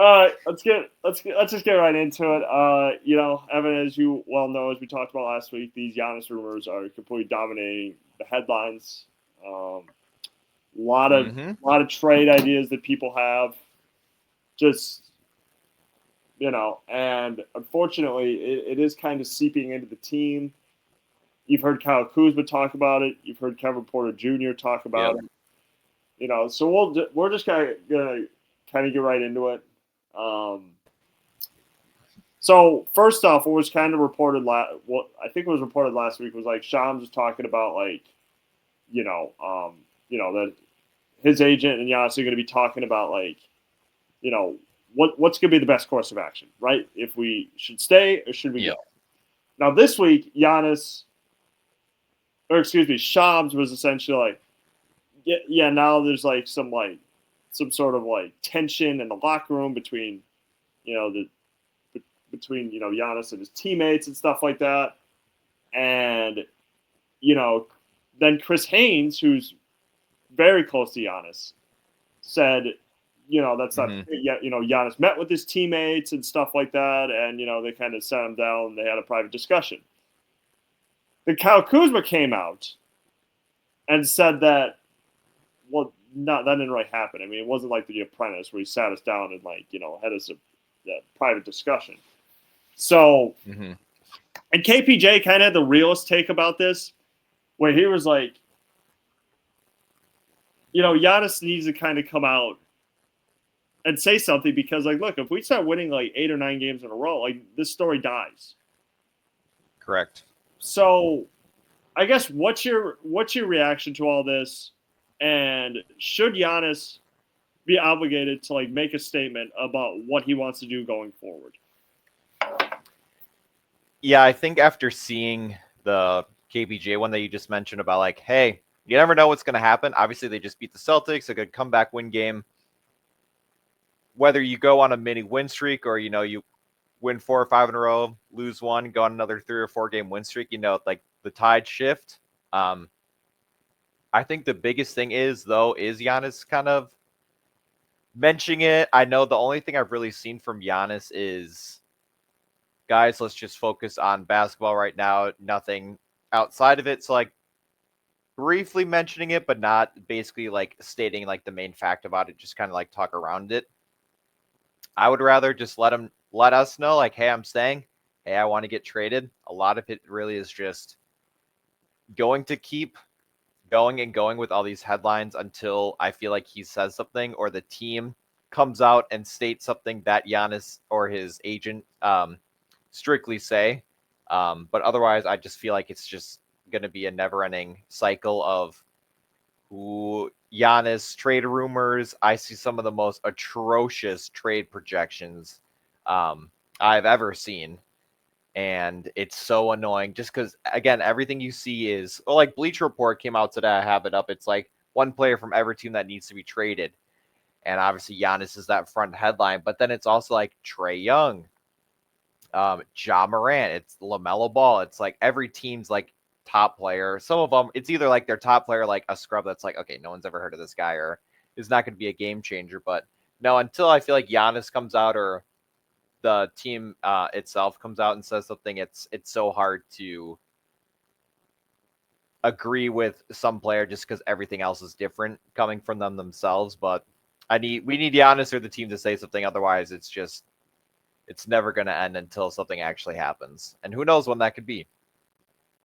All right, let's just get right into it. Evan, as you well know, as we talked about last week, these Giannis rumors are completely dominating the headlines. A lot of Mm-hmm. trade ideas that people have, just and unfortunately, it is kind of seeping into the team. You've heard Kyle Kuzma talk about it. You've heard Kevin Porter Jr. talk about Yep. it. So we're just gonna kind of get right into it. Um, So first off, what was kind of reported what I think was reported last week was like Shams was talking about like, that his agent and Giannis are going to be talking about like, you know, what's going to be the best course of action, right? If we should stay or should we go? Yep. Now this week, Shams was essentially like, yeah. Now there's like some sort of like tension in the locker room between, the between Giannis and his teammates and stuff like that. And you know, then Chris Haynes, who's very close to Giannis, said, that's not Mm-hmm. yet. Giannis met with his teammates and stuff like that, and they kind of sat him down and they had a private discussion. Then Kyle Kuzma came out and said that, well, that didn't really happen. I mean, it wasn't like The Apprentice where he sat us down and like had us a private discussion. So, Mm-hmm. and KPJ kind of had the realist take about this, where he was like, Giannis needs to kind of come out and say something because, like, look, if we start winning like 8 or 9 games in a row, like this story dies. Correct. So, I guess what's your reaction to all this, and should Giannis be obligated to like make a statement about what he wants to do going forward? Yeah, I think after seeing the KBJ one that you just mentioned about like, hey, you never know what's going to happen. Obviously, they just beat the Celtics, a good comeback win game. Whether you go on a mini win streak or you win 4 or 5 in a row, lose one, go on another 3 or 4 game win streak, like the tide shift. Um, I think the biggest thing is Giannis kind of mentioning it. I know the only thing I've really seen from Giannis is, guys, let's just focus on basketball right now. Nothing outside of it. So like briefly mentioning it, but not basically like stating like the main fact about it, just kind of like talk around it. I would rather just let us know, like, hey, I'm staying. Hey, I want to get traded. A lot of it really is just going to keep going and going with all these headlines until I feel like he says something or the team comes out and states something that Giannis or his agent strictly say. But otherwise, I just feel like it's just going to be a never-ending cycle of Giannis trade rumors. I see some of the most atrocious trade projections I've ever seen. And it's so annoying just because, again, everything you see is, well, like Bleacher Report came out today. I have it up. It's like one player from every team that needs to be traded. And obviously, Giannis is that front headline. But then it's also like Trae Young, Ja Morant, it's LaMelo Ball. It's like every team's like top player. Some of them, it's either like their top player, like a scrub that's like, okay, no one's ever heard of this guy, or is not going to be a game changer. But no, until I feel like Giannis comes out or the team itself comes out and says something, it's so hard to agree with some player just because everything else is different coming from them themselves. But we need Giannis or the team to say something. Otherwise, it's never going to end until something actually happens. And who knows when that could be.